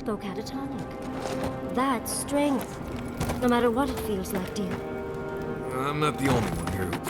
spoke catatonic. That's strength. No matter what it feels like, dear. I'm not the only one here who...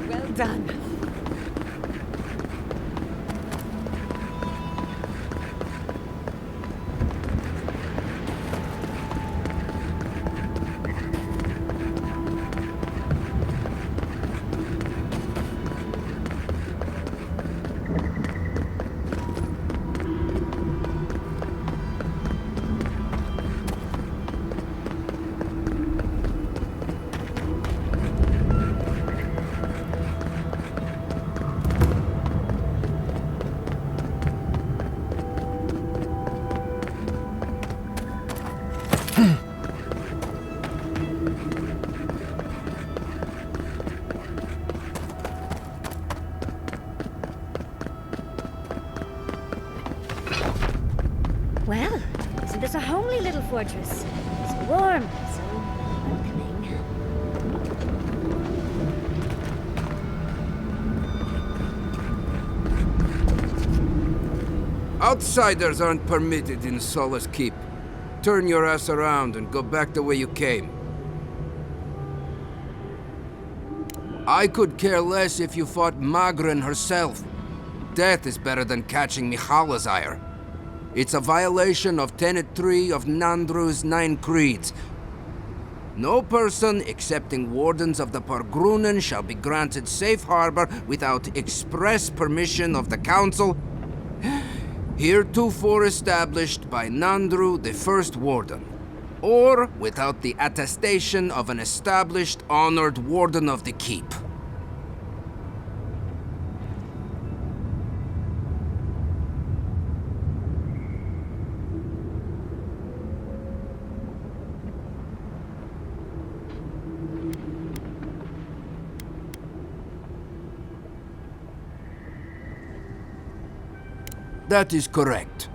Well done. Well, isn't this a homely little fortress? So warm, so welcoming. Outsiders aren't permitted in Solace Keep. Turn your ass around and go back the way you came. I could care less if you fought Magrin herself. Death is better than catching Mihala's ire. It's a violation of Tenet 3 of Nandru's 9 creeds. No person excepting wardens of the Pargrunen shall be granted safe harbor without express permission of the council, heretofore established by Nandru, the first warden, or without the attestation of an established, honored warden of the keep. That is correct.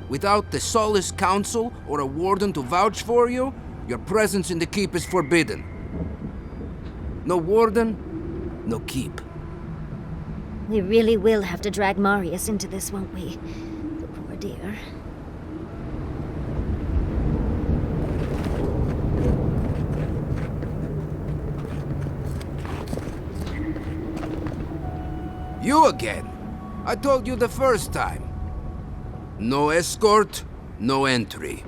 Without the Solace Council or a warden to vouch for you, your presence in the keep is forbidden. No warden, no keep. We really will have to drag Marius into this, won't we? The poor dear. You again? I told you the first time. No escort, no entry.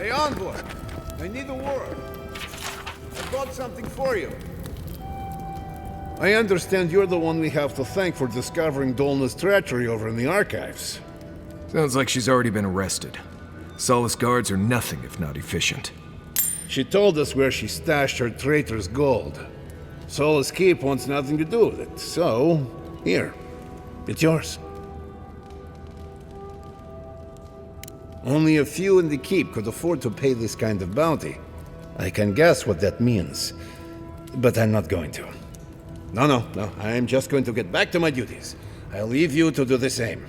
Hey, envoy! I need a word. I brought something for you. I understand you're the one we have to thank for discovering Dolna's treachery over in the archives. Sounds like she's already been arrested. Solace guards are nothing if not efficient. She told us where she stashed her traitor's gold. Solace Keep wants nothing to do with it, so... here. It's yours. Only a few in the Keep could afford to pay this kind of bounty. I can guess what that means, but I'm not going to. No, I'm just going to get back to my duties. I'll leave you to do the same.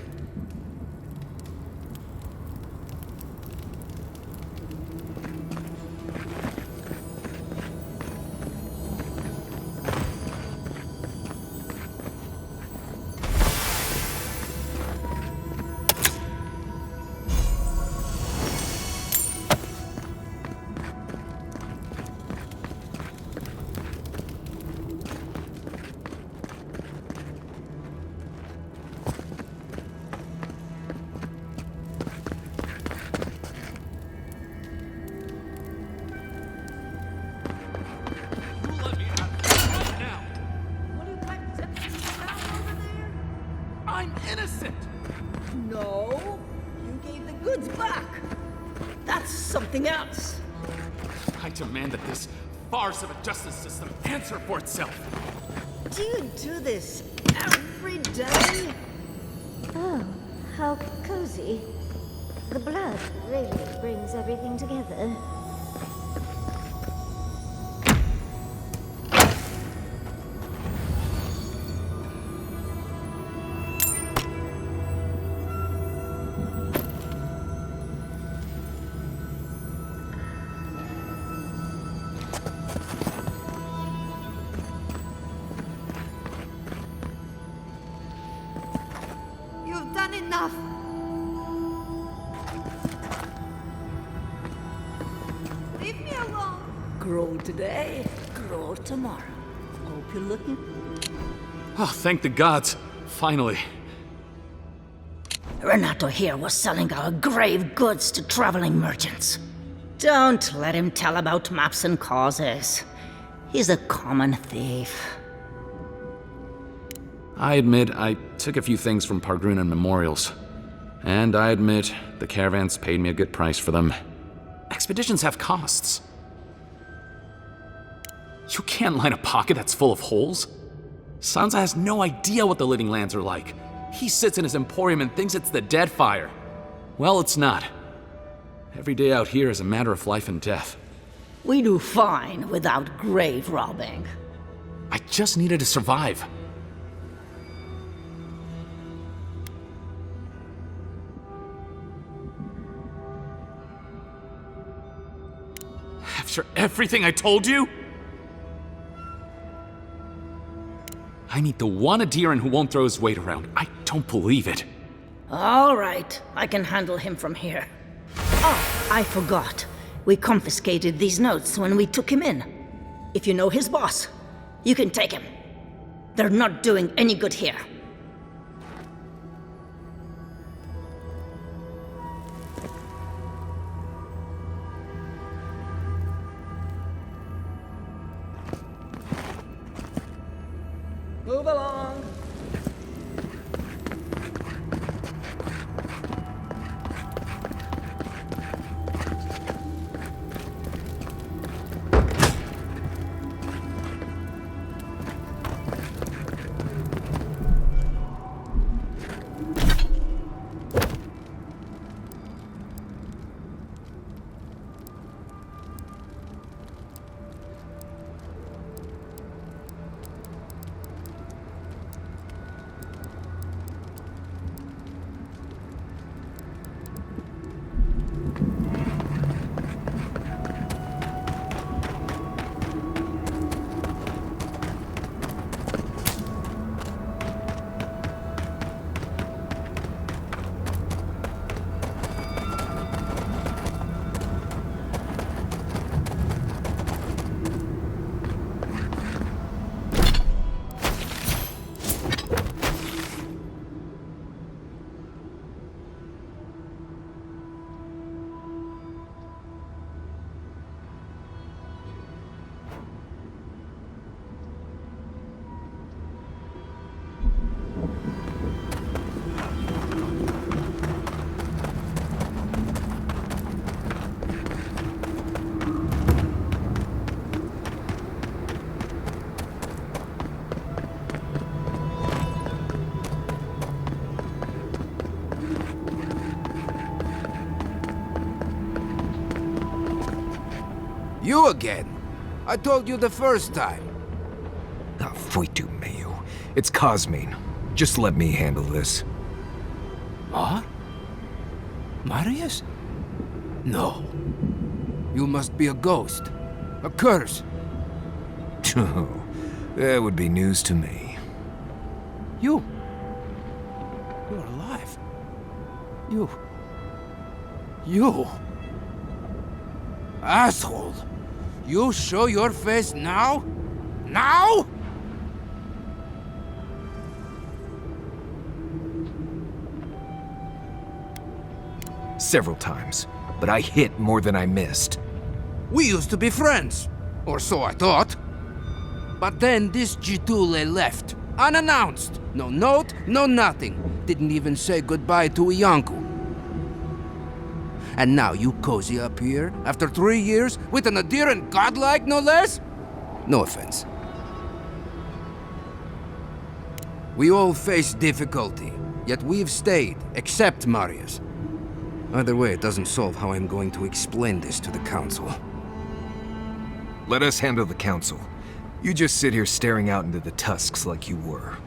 I'm innocent! No, you gave the goods back. That's something else. I demand that this farce of a justice system answer for itself. Do you do this every day? Oh, how cozy. The blood really brings everything together. You've done enough. Leave me alone. Grow today, grow tomorrow. Hope you're looking. Oh, thank the gods. Finally. Renato here was selling our grave goods to traveling merchants. Don't let him tell about maps and causes. He's a common thief. I admit I took a few things from Pargrunan memorials. And I admit the caravans paid me a good price for them. Expeditions have costs. You can't line a pocket that's full of holes. Sansa has no idea what the living lands are like. He sits in his emporium and thinks it's the Deadfire. Well, it's not. Every day out here is a matter of life and death. We do fine without grave robbing. I just needed to survive. After everything I told you? I meet the one Adiran who won't throw his weight around. I don't believe it. All right, I can handle him from here. Oh, I forgot. We confiscated these notes when we took him in. If you know his boss, you can take him. They're not doing any good here. Move along. You again? I told you the first time. Ah, Fuitu Mayu. It's Cosmine. Just let me handle this. What? Marius? No. You must be a ghost. A curse. Oh, that would be news to me. You. You're alive. You. Asshole. You show your face now? Now? Several times, but I hit more than I missed. We used to be friends. Or so I thought. But then this Jitule left. Unannounced. No note, no nothing. Didn't even say goodbye to Ianku. And now you cozy up here, after 3 years, with an adherent godlike, no less? No offense. We all face difficulty, yet we've stayed, except Marius. Either way, it doesn't solve how I'm going to explain this to the Council. Let us handle the council. You just sit here staring out into the tusks like you were.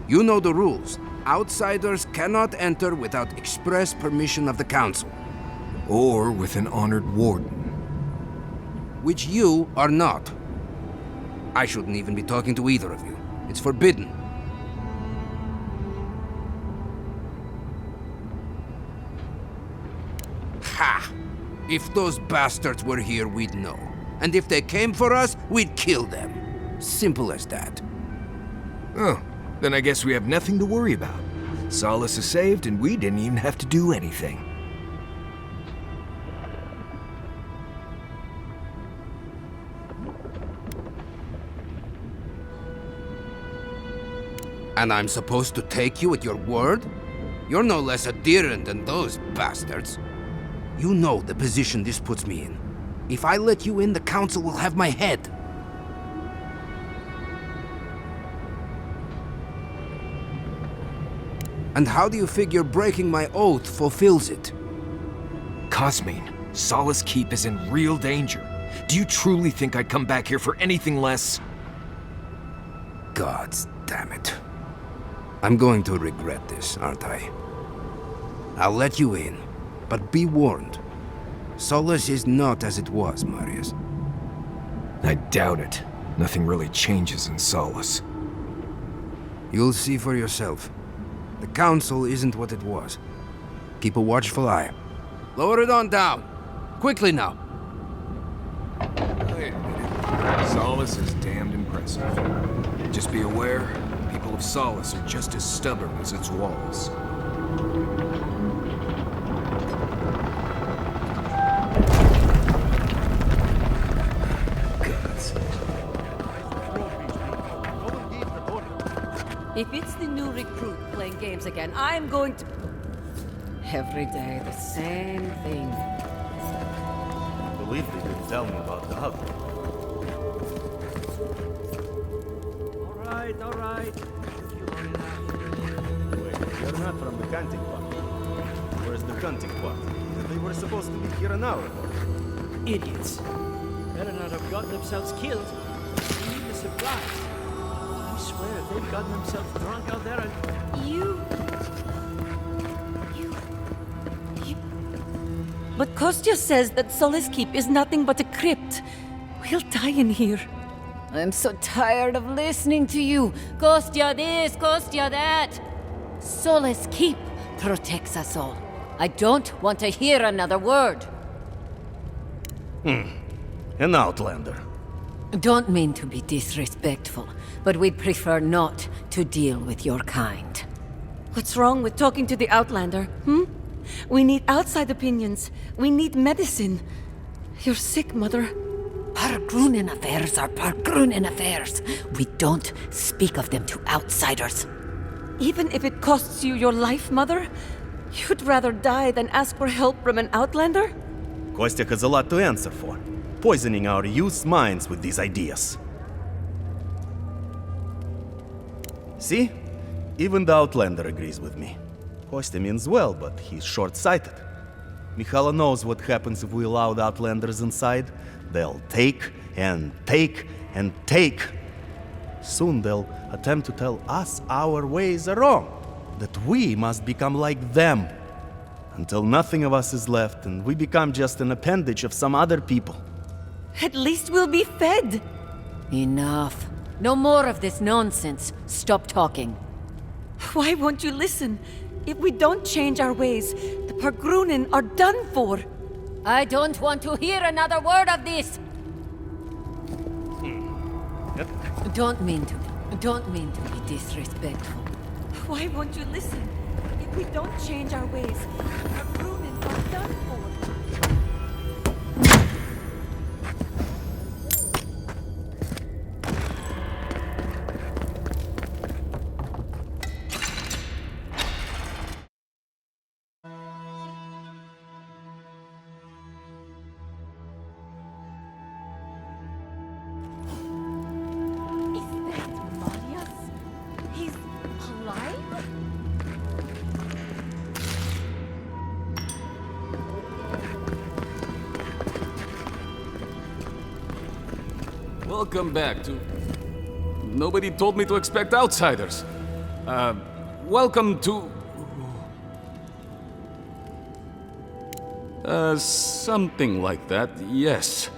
You know the rules. Outsiders cannot enter without express permission of the Council. Or with an honored warden. Which you are not. I shouldn't even be talking to either of you. It's forbidden. Ha! If those bastards were here, we'd know. And if they came for us, we'd kill them. Simple as that. Oh, then I guess we have nothing to worry about. Solace is saved, and we didn't even have to do anything. And I'm supposed to take you at your word? You're no less adherent than those bastards. You know the position this puts me in. If I let you in, the Council will have my head. And how do you figure breaking my oath fulfills it? Cosmine, Solace Keep is in real danger. Do you truly think I'd come back here for anything less? Gods damn it. I'm going to regret this, aren't I? I'll let you in, but be warned. Solace is not as it was, Marius. I doubt it. Nothing really changes in Solace. You'll see for yourself. The Council isn't what it was. Keep a watchful eye. Lower it on down. Quickly now. Wait a minute. Solace is damned impressive. Just be aware, people of Solace are just as stubborn as its walls. If it's the new recruit playing games again, I'm going to... Every day, the same thing. I believe they didn't tell me about the hub. All right. Wait, you're not from the canting part. Where's the canting part? They were supposed to be here an hour ago. Idiots. Better not have gotten themselves killed. They need the supplies. I swear, if they've gotten themselves drunk out there and... You... But Kostya says that Solace Keep is nothing but a crypt. We'll die in here. I'm so tired of listening to you. Kostya this, Kostya that. Solace Keep protects us all. I don't want to hear another word. An outlander. Don't mean to be disrespectful, but we'd prefer not to deal with your kind. What's wrong with talking to the Outlander, We need outside opinions. We need medicine. You're sick, Mother. Pargrunen affairs are Pargrunen affairs. We don't speak of them to outsiders. Even if it costs you your life, Mother? You'd rather die than ask for help from an Outlander? Kostya has a lot to answer for. Poisoning our youth's minds with these ideas. See? Even the Outlander agrees with me. course, he means well, but he's short-sighted. Mihala knows what happens if we allow the Outlanders inside. They'll take and take and take. Soon they'll attempt to tell us our ways are wrong, that we must become like them, until nothing of us is left and we become just an appendage of some other people. At least we'll be fed. Enough. No more of this nonsense. Stop talking. Why won't you listen? If we don't change our ways, the Pargrunen are done for. I don't want to hear another word of this. Don't mean to be disrespectful. Why won't you listen? If we don't change our ways, the Pargrunen are done for. Welcome back to... Nobody told me to expect outsiders. Welcome to... something like that, yes.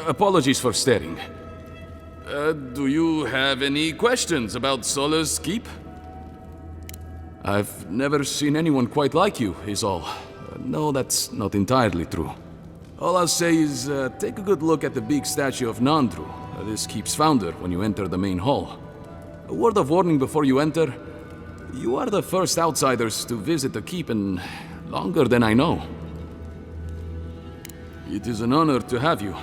Apologies for staring. Do you have any questions about Sola's keep? I've never seen anyone quite like you, is all. No, that's not entirely true. All I'll say is, take a good look at the big statue of Nandru, this keep's founder, when you enter the main hall. A word of warning before you enter. You are the first outsiders to visit the keep in longer than I know. It is an honor to have you.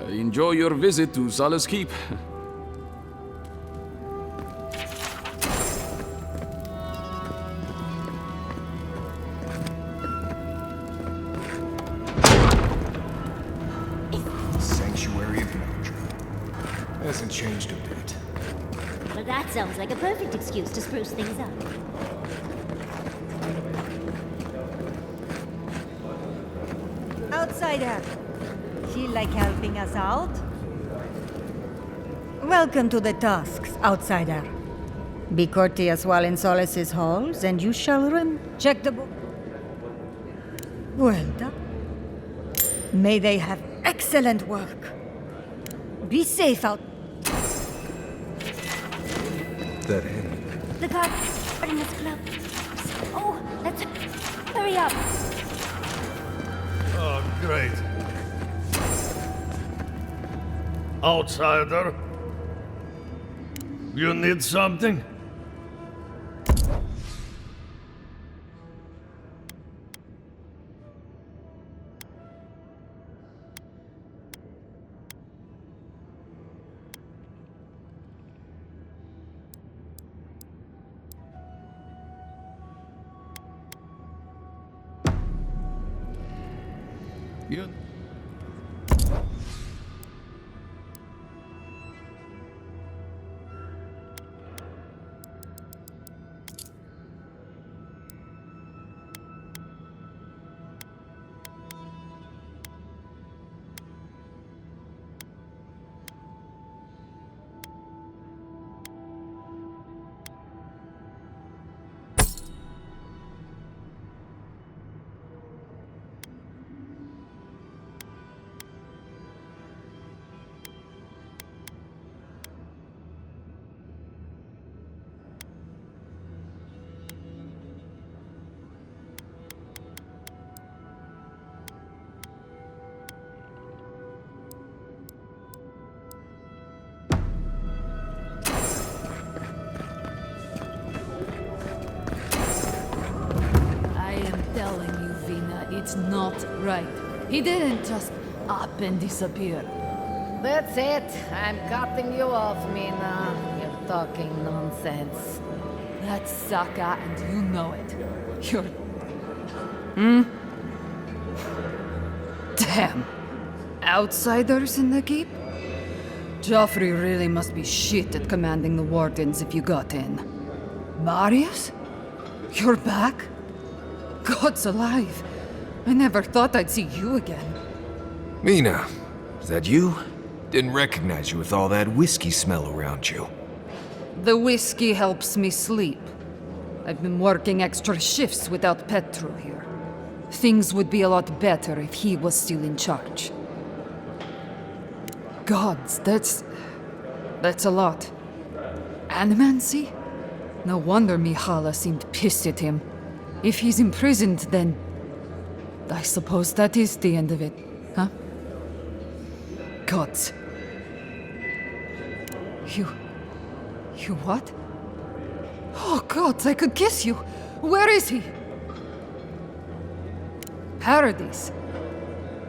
Enjoy your visit to Sola's keep. Sanctuary of Notre. Hasn't changed a bit. Well, that sounds like a perfect excuse to spruce things up. Outsider. Feel like helping us out? Welcome to the tasks, outsider. Be courteous while in Solace's halls, and you shall check the book. Well done. May they have excellent work. Be safe out. That hand. The guards are in this club. Oh, let's hurry up. Oh, great. Outsider? You need something? You... It's not right. He didn't just up and disappear. That's it. I'm cutting you off, Mina. You're talking nonsense. That's Saka, and you know it. You're... Damn. Outsiders in the keep? Joffrey really must be shit at commanding the wardens if you got in. Marius? You're back? God's alive. I never thought I'd see you again. Mina, is that you? Didn't recognize you with all that whiskey smell around you. The whiskey helps me sleep. I've been working extra shifts without Petru here. Things would be a lot better if he was still in charge. Gods, that's a lot. Animancy? No wonder Mihala seemed pissed at him. If he's imprisoned, then I suppose that is the end of it, huh? Gods. You what? Oh, gods, I could kiss you. Where is he? Paradise.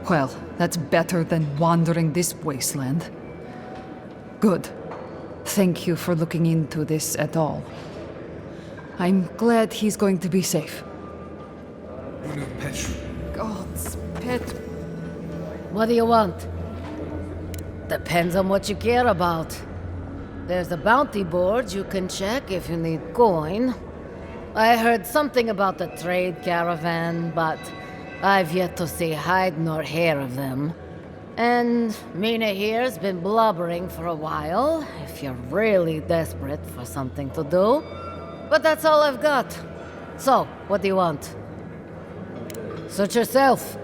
Well, that's better than wandering this wasteland. Good. Thank you for looking into this at all. I'm glad he's going to be safe. Gods, Petru. What do you want? Depends on what you care about. There's a bounty board you can check if you need coin. I heard something about the trade caravan, but I've yet to see hide nor hair of them. And Mina here's been blubbering for a while, if you're really desperate for something to do. But that's all I've got. So, what do you want? Suit yourself.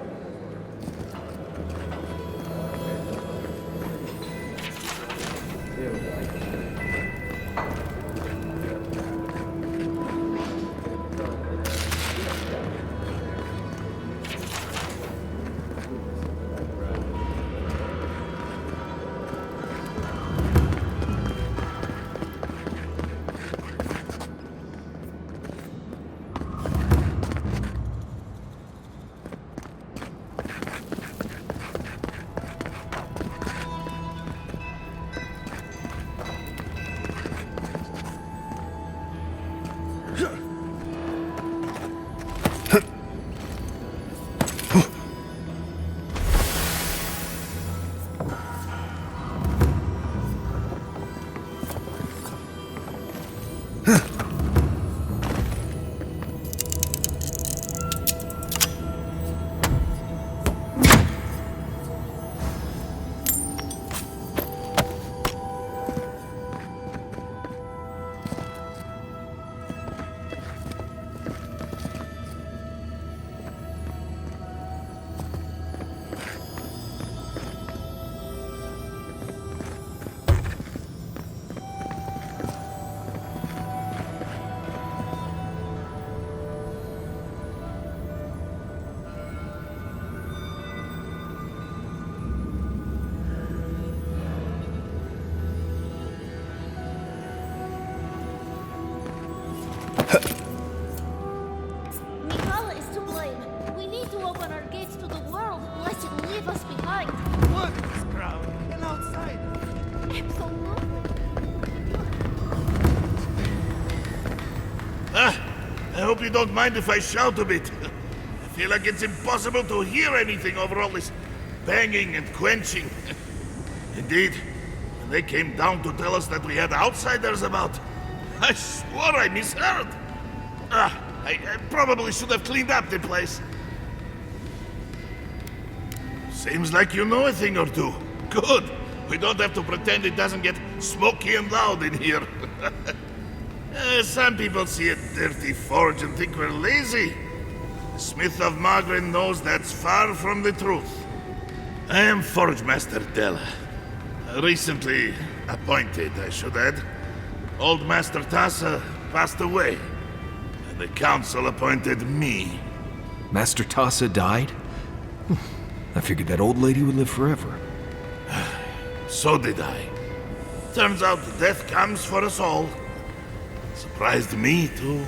I hope you don't mind if I shout a bit. I feel like it's impossible to hear anything over all this banging and quenching. Indeed, when they came down to tell us that we had outsiders about, I swore I misheard. I probably should have cleaned up the place. Seems like you know a thing or two. Good. We don't have to pretend it doesn't get smoky and loud in here. Some people see a dirty forge and think we're lazy. The Smith of Magrin knows that's far from the truth. I am Forge Master Della. Recently appointed, I should add. Old Master Tassa passed away, and the council appointed me. Master Tassa died? I figured that old lady would live forever. So did I. Turns out death comes for us all. Surprised me, too.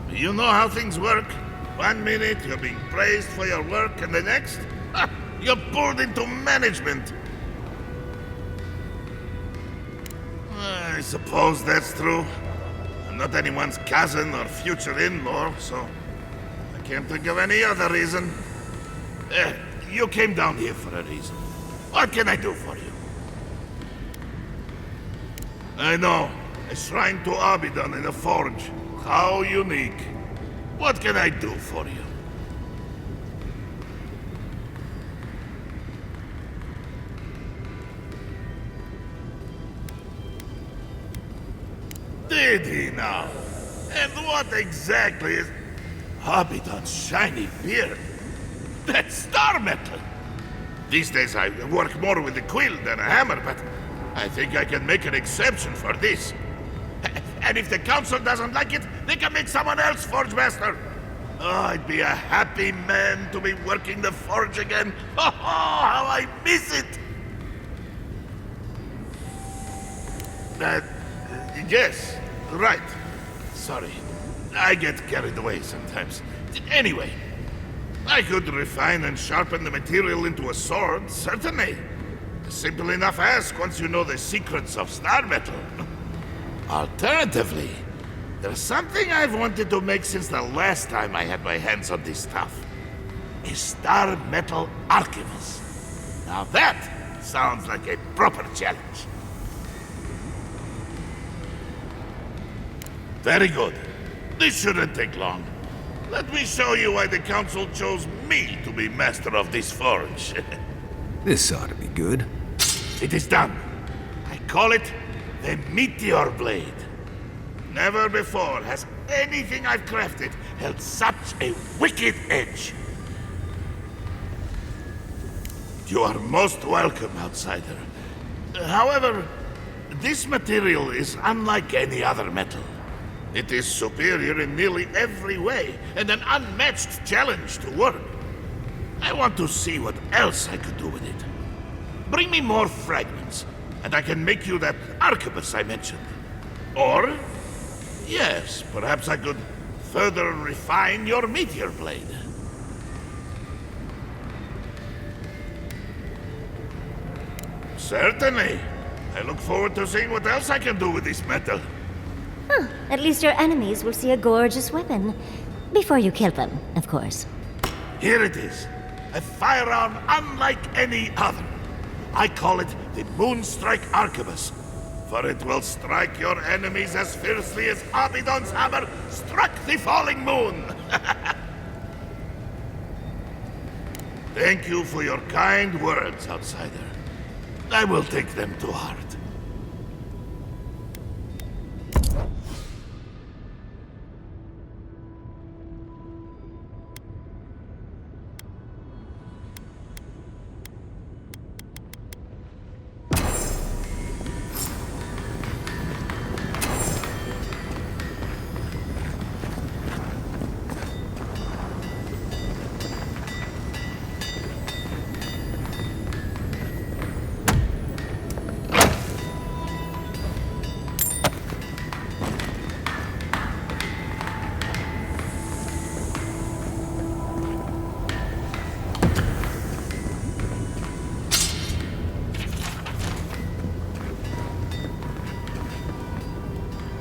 You know how things work. 1 minute you're being praised for your work, and the next, you're pulled into management. I suppose that's true. I'm not anyone's cousin or future in-law, so I can't think of any other reason. You came down here for a reason. What can I do for you? I know. A shrine to Abaddon in a forge. How unique. What can I do for you? Did he now? And what exactly is... Abaddon's shiny beard? That's star metal! These days I work more with a quill than a hammer, but I think I can make an exception for this. And if the council doesn't like it, they can make someone else Forge Master. Oh, I'd be a happy man to be working the forge again. Oh, how I miss it! Yes, right. Sorry. I get carried away sometimes. Anyway, I could refine and sharpen the material into a sword, certainly. A simple enough ask once you know the secrets of star metal. Alternatively, there's something I've wanted to make since the last time I had my hands on this stuff. A star metal archivist. Now that sounds like a proper challenge. Very good. This shouldn't take long. Let me show you why the council chose me to be master of this forge. This ought to be good. It is done. I call it the Meteor Blade. Never before has anything I've crafted held such a wicked edge. You are most welcome, outsider. However, this material is unlike any other metal. It is superior in nearly every way, and an unmatched challenge to work. I want to see what else I could do with it. Bring me more fragments, and I can make you that arquebus I mentioned. Or, yes, perhaps I could further refine your meteor blade. Certainly. I look forward to seeing what else I can do with this metal. Huh. At least your enemies will see a gorgeous weapon. Before you kill them, of course. Here it is. A firearm unlike any other. I call it the Moonstrike Arquebus, for it will strike your enemies as fiercely as Abaddon's hammer struck the falling moon. Thank you for your kind words, outsider. I will take them to heart.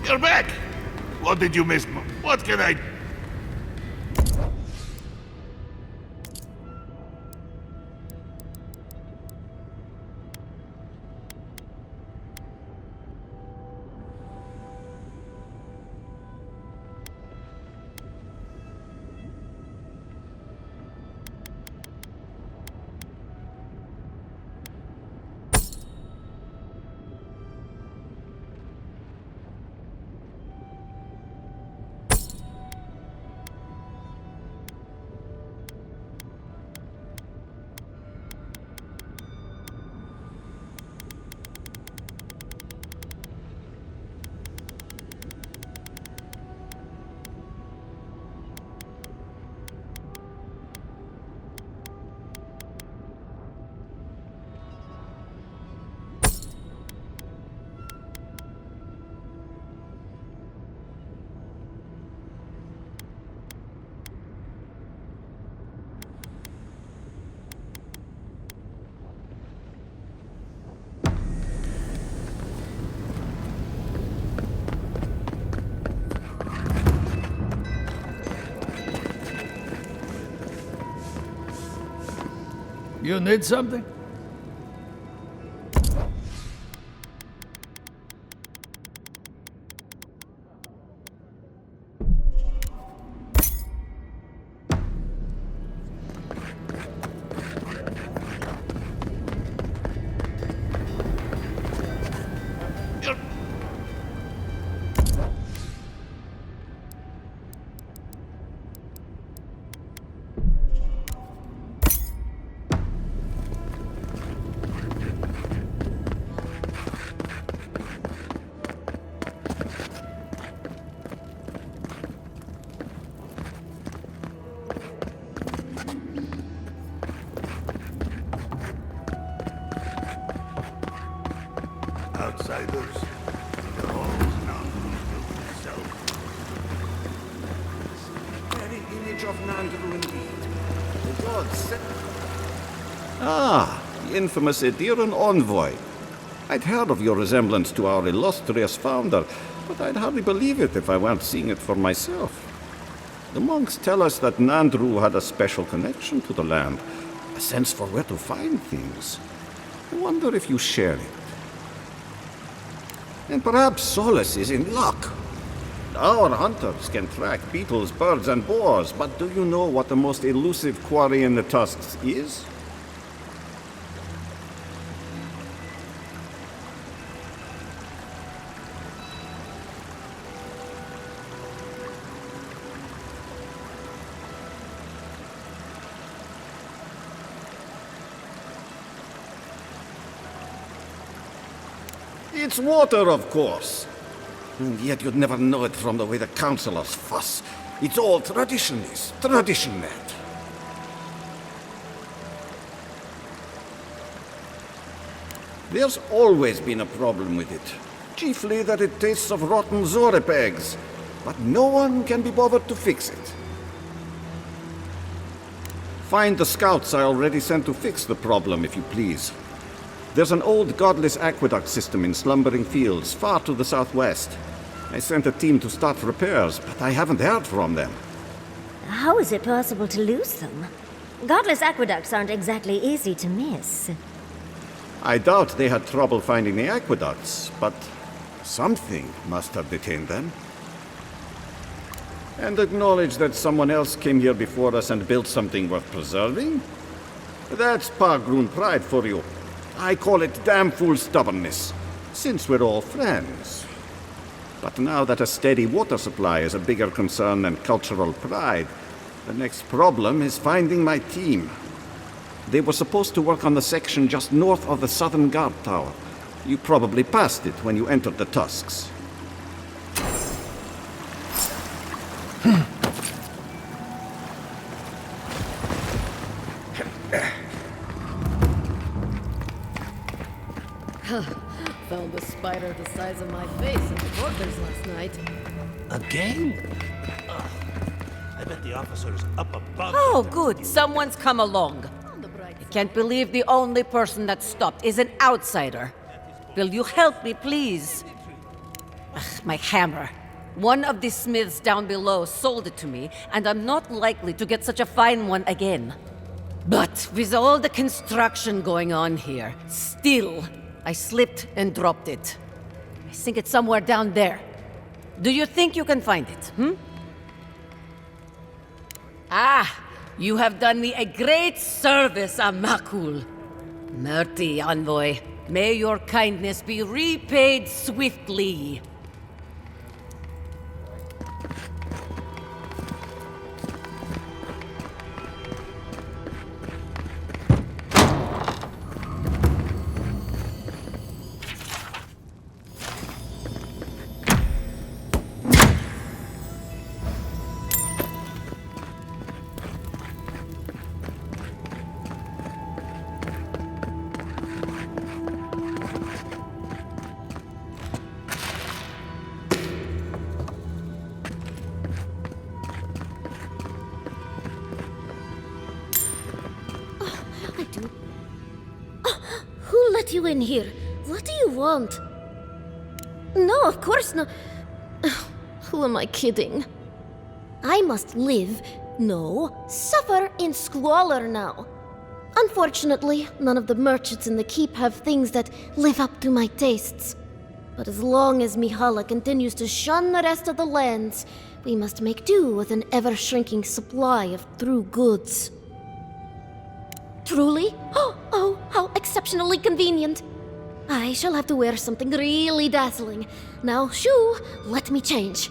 You're back! What did you miss? What can I... You need something? outsiders. They're always not self. Very image of Nandru indeed. The gods set... Ah, the infamous Ediran envoy. I'd heard of your resemblance to our illustrious founder, but I'd hardly believe it if I weren't seeing it for myself. The monks tell us that Nandru had a special connection to the land, a sense for where to find things. I wonder if you share it. And perhaps Solus is in luck. Our hunters can track beetles, birds, and boars, but do you know what the most elusive quarry in the tusks is? It's water, of course. And yet you'd never know it from the way the councillors fuss. It's all traditionist, tradition that. There's always been a problem with it. Chiefly that it tastes of rotten zorep eggs. But no one can be bothered to fix it. Find the scouts I already sent to fix the problem, if you please. There's an old godless aqueduct system in slumbering fields, far to the southwest. I sent a team to start repairs, but I haven't heard from them. How is it possible to lose them? Godless aqueducts aren't exactly easy to miss. I doubt they had trouble finding the aqueducts, but something must have detained them. And acknowledge that someone else came here before us and built something worth preserving? That's Pargroon pride for you. I call it damn fool stubbornness, since we're all friends. But now that a steady water supply is a bigger concern than cultural pride, the next problem is finding my team. They were supposed to work on the section just north of the southern guard tower. You probably passed it when you entered the tusks. Found a spider the size of my face in the quarters last night. Again? Ugh. I bet the officer's up above. Oh, good. Someone's come along. I can't believe the only person that stopped is an outsider. Will you help me, please? Ugh, my hammer. One of the smiths down below sold it to me, and I'm not likely to get such a fine one again. But with all the construction going on here, still, I slipped and dropped it. I think it's somewhere down there. Do you think you can find it, Ah, you have done me a great service, Amakul. Merti, envoy. May your kindness be repaid swiftly. Who let you in here? What do you want? No, of course not. Who am I kidding? I must live, no, suffer in squalor now. Unfortunately, none of the merchants in the keep have things that live up to my tastes. But as long as Mihala continues to shun the rest of the lands, we must make do with an ever-shrinking supply of true goods. Truly? Oh, how exceptionally convenient. I shall have to wear something really dazzling. Now, shoo, let me change.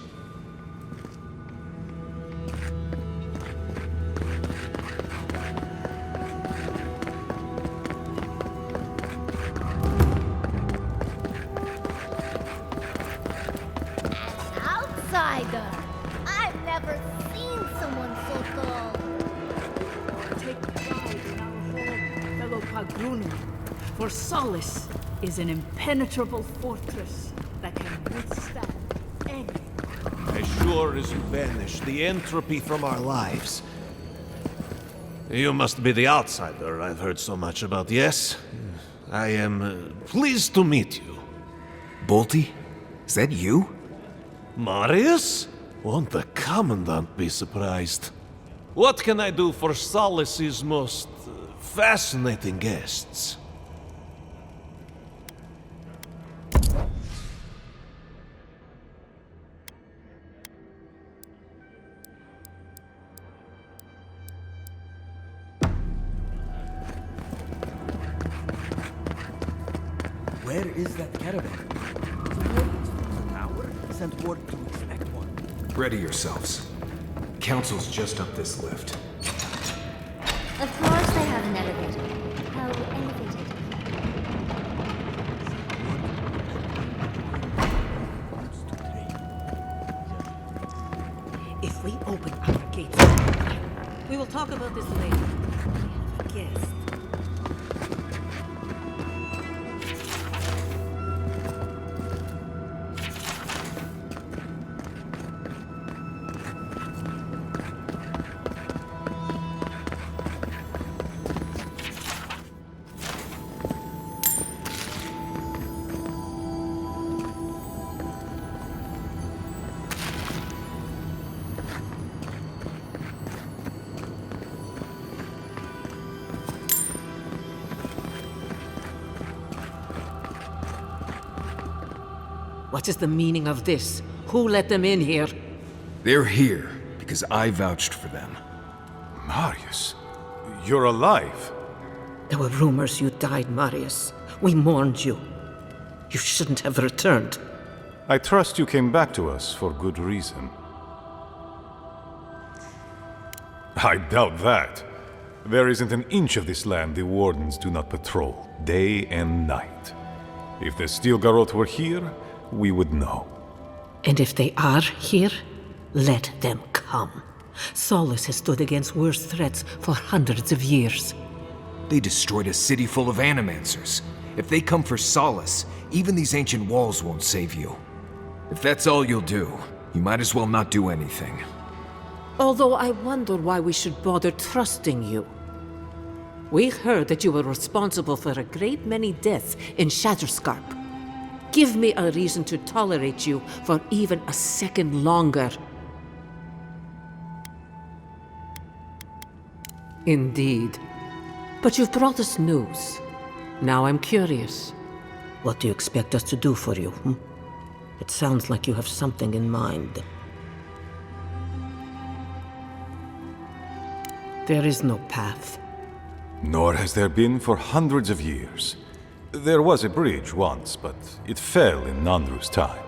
An outsider! I've never seen someone so tall. Take pride in our home, fellow Pagruni, for solace. is an impenetrable fortress that can withstand any. Azure is banish the entropy from our lives. You must be the outsider I've heard so much about, yes? I am pleased to meet you. Bolty? Is that you? Marius? Won't the Commandant be surprised? What can I do for Solace's most fascinating guests? Where is that caravan? The tower sent word to expect one. Ready yourselves. Council's just up this lift. Of course they have an elevator. How elevated? If we open our gates, we will talk about this later. I have a guest. What is the meaning of this? Who let them in here? They're here because I vouched for them. Marius, you're alive. There were rumors you died, Marius. We mourned you. You shouldn't have returned. I trust you came back to us for good reason. I doubt that. There isn't an inch of this land the Wardens do not patrol, day and night. If the Steel Garrote were here, we would know. And if they are here, let them come. Solace has stood against worse threats for hundreds of years. They destroyed a city full of animancers. If they come for Solace, even these ancient walls won't save you. If that's all you'll do, you might as well not do anything. Although I wonder why we should bother trusting you. We heard that you were responsible for a great many deaths in Shatterscarp. Give me a reason to tolerate you for even a second longer. Indeed. But you've brought us news. Now I'm curious. What do you expect us to do for you, It sounds like you have something in mind. There is no path. Nor has there been for hundreds of years. There was a bridge once, but it fell in Nandru's time.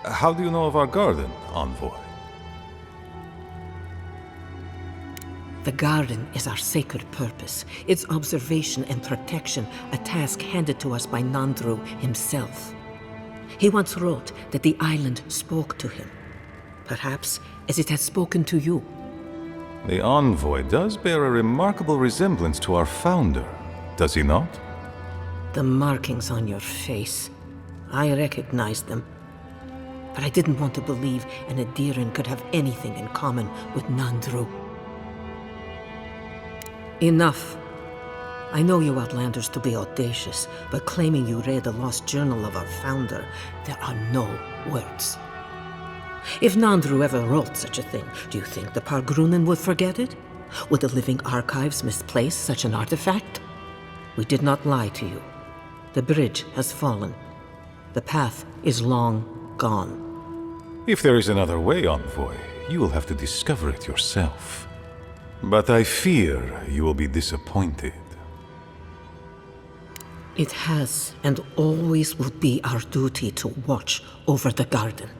How do you know of our garden, envoy? The garden is our sacred purpose, its observation and protection, a task handed to us by Nandru himself. He once wrote that the island spoke to him, perhaps as it has spoken to you. The envoy does bear a remarkable resemblance to our founder, does he not? The markings on your face. I recognized them. But I didn't want to believe an Adiran could have anything in common with Nandru. Enough. I know you Outlanders to be audacious, but claiming you read the lost journal of our founder, there are no words. If Nandru ever wrote such a thing, do you think the Pargrunen would forget it? Would the living archives misplace such an artifact? We did not lie to you. The bridge has fallen. The path is long gone. If there is another way, envoy, you will have to discover it yourself. But I fear you will be disappointed. It has and always will be our duty to watch over the garden.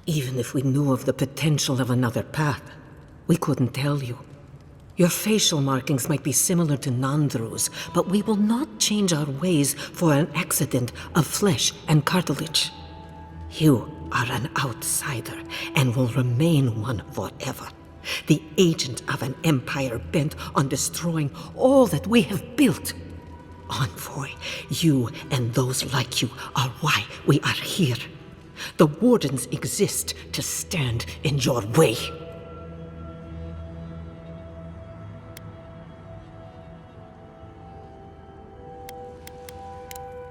Even if we knew of the potential of another path, we couldn't tell you. Your facial markings might be similar to Nandru's, but we will not change our ways for an accident of flesh and cartilage. You are an outsider and will remain one forever. The agent of an empire bent on destroying all that we have built. Envoy, you and those like you are why we are here. The Wardens exist to stand in your way.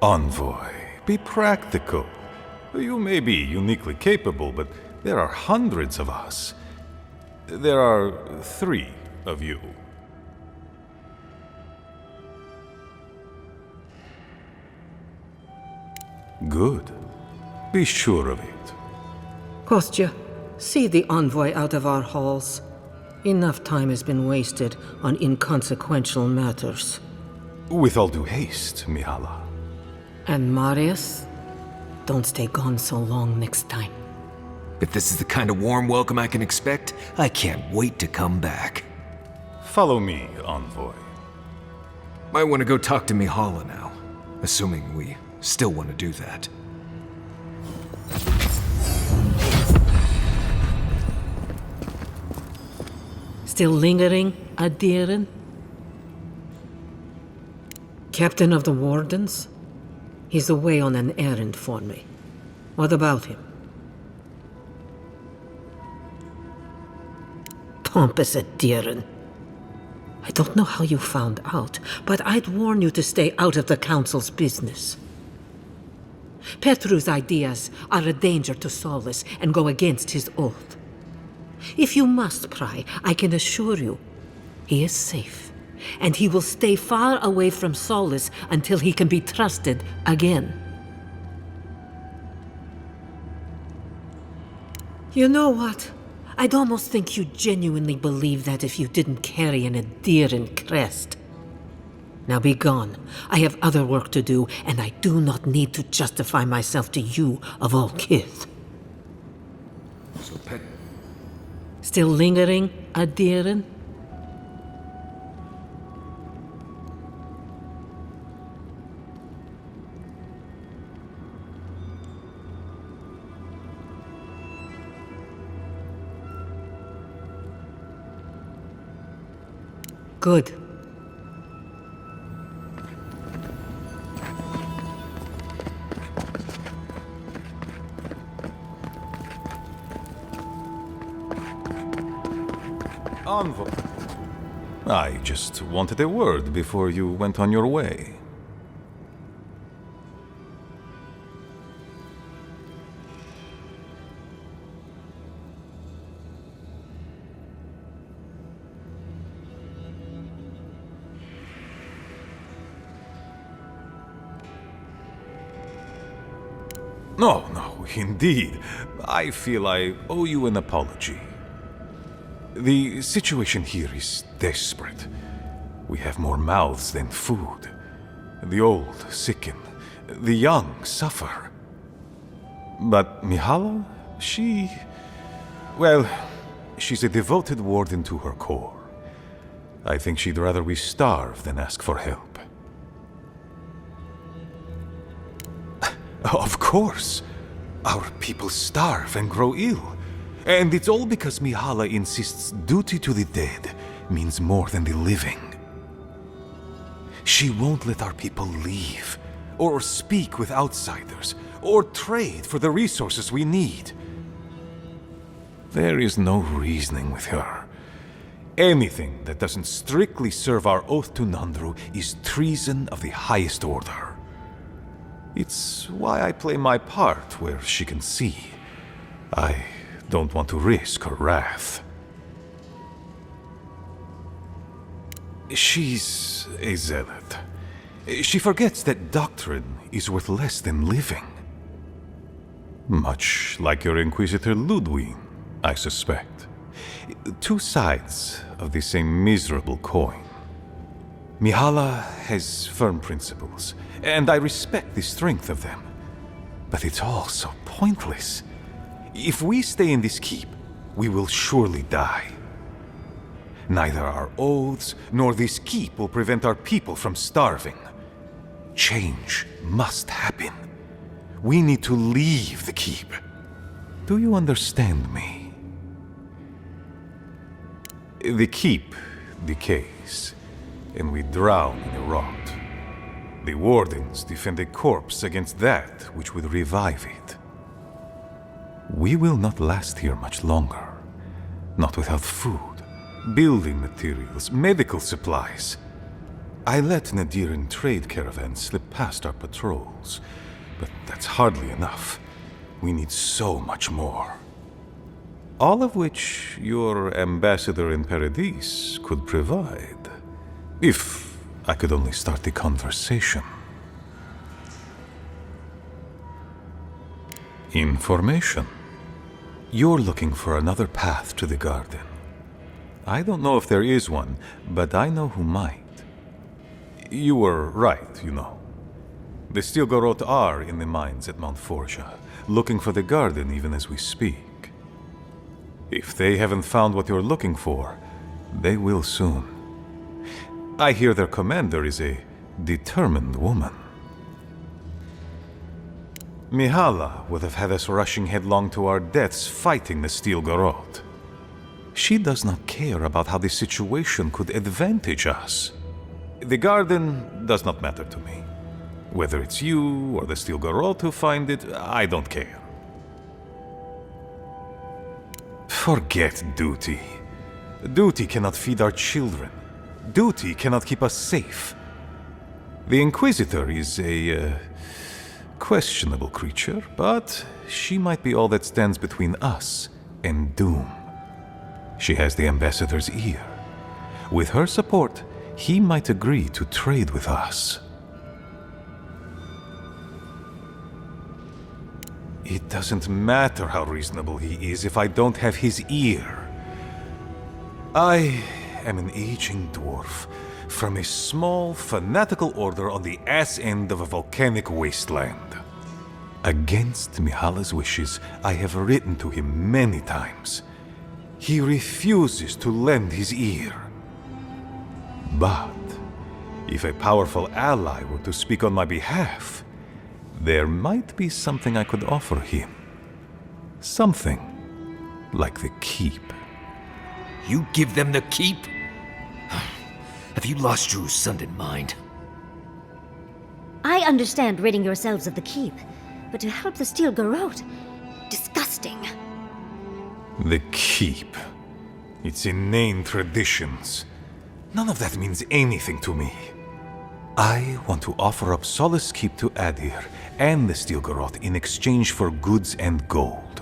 Envoy, be practical. You may be uniquely capable, but there are hundreds of us. There are 3 of you. Good. Be sure of it. Kostya, see the Envoy out of our halls. Enough time has been wasted on inconsequential matters. With all due haste, Mihala. And Marius, don't stay gone so long next time. If this is the kind of warm welcome I can expect, I can't wait to come back. Follow me, Envoy. Might want to go talk to Mihala now, assuming we still want to do that. Still lingering, Adiran? Captain of the Wardens? He's away on an errand for me. What about him? Pompous Adiran. I don't know how you found out, but I'd warn you to stay out of the Council's business. Petru's ideas are a danger to Solus and go against his oath. If you must pry, I can assure you, he is safe, and he will stay far away from Solus until he can be trusted again. You know what? I'd almost think you genuinely believe that if you didn't carry an Adiran crest. Now be gone. I have other work to do, and I do not need to justify myself to you of all kith. Still lingering, Adiran? Good. Envoy. I just wanted a word before you went on your way. No, indeed. I feel I owe you an apology. The situation here is desperate. We have more mouths than food. The old sicken. The young suffer. But Mihala, she's a devoted warden to her core. I think she'd rather we starve than ask for help. Of course. Our people starve and grow ill. And it's all because Mihala insists duty to the dead means more than the living. She won't let our people leave, or speak with outsiders, or trade for the resources we need. There is no reasoning with her. Anything that doesn't strictly serve our oath to Nandru is treason of the highest order. It's why I play my part where she can see. I don't want to risk her wrath. She's a zealot. She forgets that doctrine is worth less than living. Much like your Inquisitor Ludwig, I suspect. 2 sides of the same miserable coin. Mihala has firm principles, and I respect the strength of them. But it's all so pointless. If we stay in this keep, we will surely die. Neither our oaths nor this keep will prevent our people from starving. Change must happen. We need to leave the keep. Do you understand me? The keep decays, and we drown in a rot. The wardens defend a corpse against that which would revive it. We will not last here much longer. Not without food, building materials, medical supplies. I let Nadiran trade caravans slip past our patrols, but that's hardly enough. We need so much more. All of which your ambassador in Paradis could provide. If I could only start the conversation. Information. You're looking for another path to the garden. I don't know if there is one, but I know who might. You were right, you know. The Stilgarrote are in the mines at Mount Forja, looking for the garden even as we speak. If they haven't found what you're looking for, they will soon. I hear their commander is a determined woman. Mihala would have had us rushing headlong to our deaths fighting the Stilgarrote. She does not care about how the situation could advantage us. The garden does not matter to me. Whether it's you or the Stilgarrote who find it, I don't care. Forget duty. Duty cannot feed our children. Duty cannot keep us safe. The Inquisitor is a questionable creature, but she might be all that stands between us and doom. She has the Ambassador's ear. With her support, he might agree to trade with us. It doesn't matter how reasonable he is if I don't have his ear. I am an aging dwarf from a small, fanatical order on the ass end of a volcanic wasteland. Against Mihala's wishes, I have written to him many times. He refuses to lend his ear. But if a powerful ally were to speak on my behalf, there might be something I could offer him. Something like the keep. You give them the keep? Have you lost your Sundan mind? I understand ridding yourselves of the keep, but to help the Stilgarrote, disgusting. The keep. Its inane traditions. None of that means anything to me. I want to offer up Solace Keep to Adir and the Stilgarrote in exchange for goods and gold.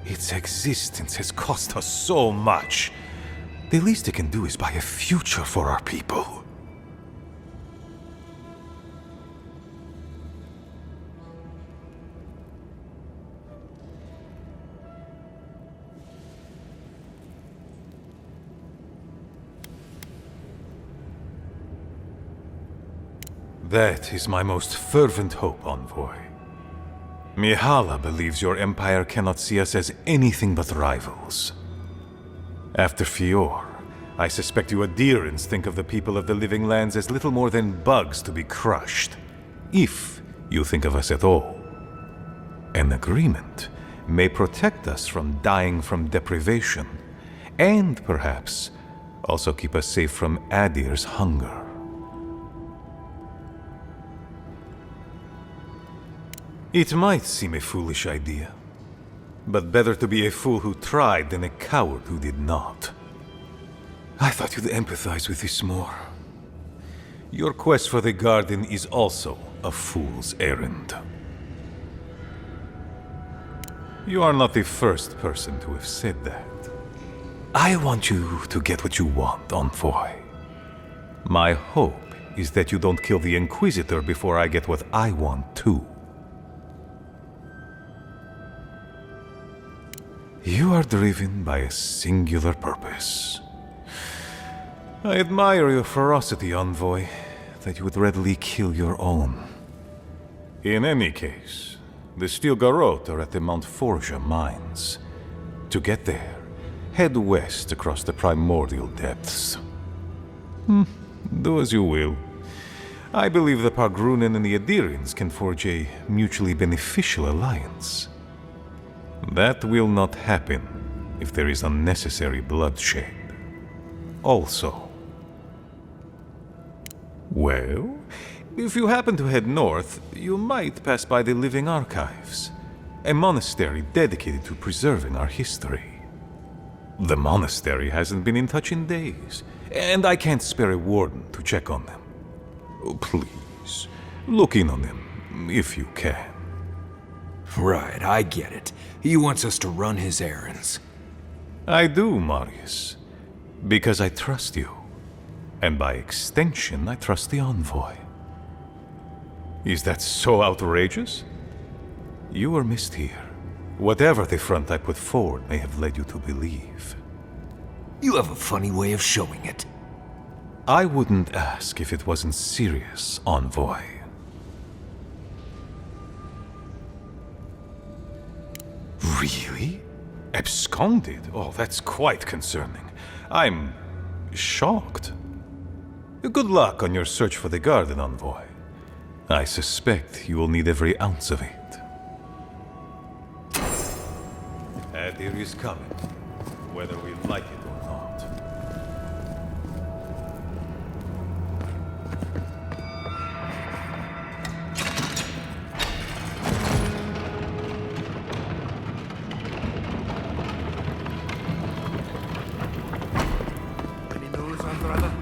Its existence has cost us so much. The least it can do is buy a future for our people. That is my most fervent hope, Envoy. Mihala believes your empire cannot see us as anything but rivals. After Fior, I suspect you Adirans think of the people of the Living Lands as little more than bugs to be crushed. If you think of us at all. An agreement may protect us from dying from deprivation, and perhaps also keep us safe from Adir's hunger. It might seem a foolish idea, but better to be a fool who tried than a coward who did not. I thought you'd empathize with this more. Your quest for the garden is also a fool's errand. You are not the first person to have said that. I want you to get what you want, Envoy. My hope is that you don't kill the Inquisitor before I get what I want too. You are driven by a singular purpose. I admire your ferocity, Envoy, that you would readily kill your own. In any case, the Stilgarrote are at the Mount Forja mines. To get there, head west across the primordial depths. Do as you will. I believe the Pargrunen and the Adirans can forge a mutually beneficial alliance. That will not happen if there is unnecessary bloodshed. Also, Well, if you happen to head north, you might pass by the Living Archives, a monastery dedicated to preserving our history. The monastery hasn't been in touch in days, and I can't spare a warden to check on them. Please, look in on them, if you can. Right, I get it. He wants us to run his errands. I do, Marius, because I trust you. And by extension, I trust the envoy. Is that so outrageous? You were missed here. Whatever the front I put forward may have led you to believe. You have a funny way of showing it. I wouldn't ask if it wasn't serious, envoy. Really? Absconded? Oh, that's quite concerning. I'm shocked. Good luck on your search for the garden, envoy. I suspect you will need every ounce of it. Adir is coming, whether we like it or not. Any news, Andrada?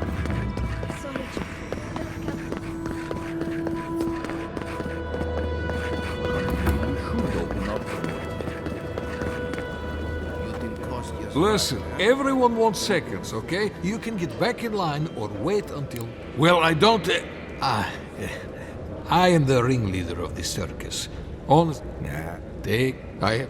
Listen, everyone wants seconds, okay? You can get back in line or wait until... Well, I don't... I am the ringleader of the circus. Honest... Nah, I...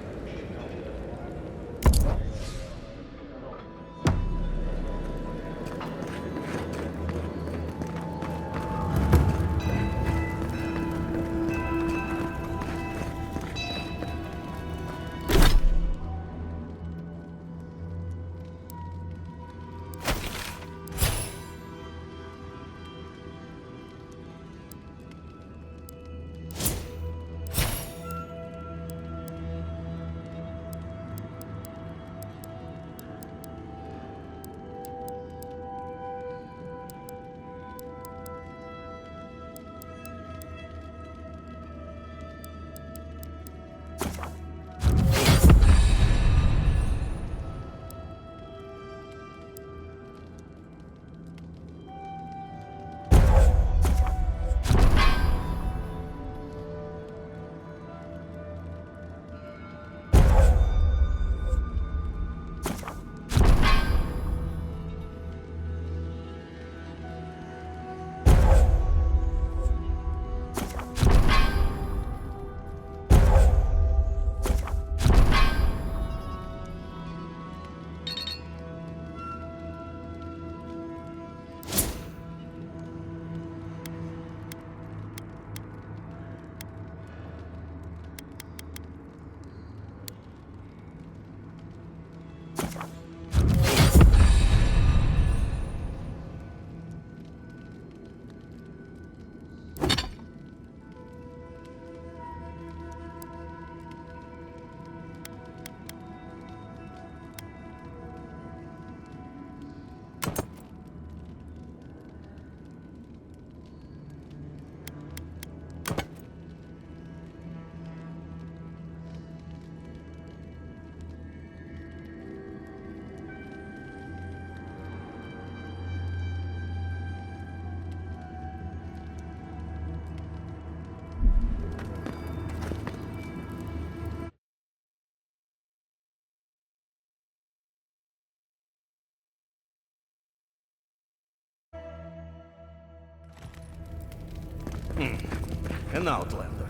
An outlander.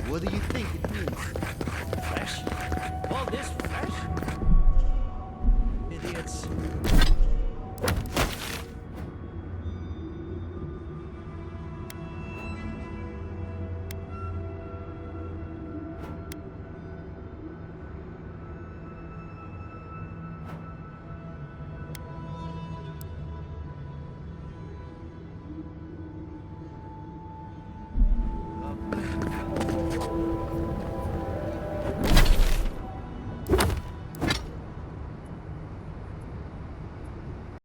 What do you think it means?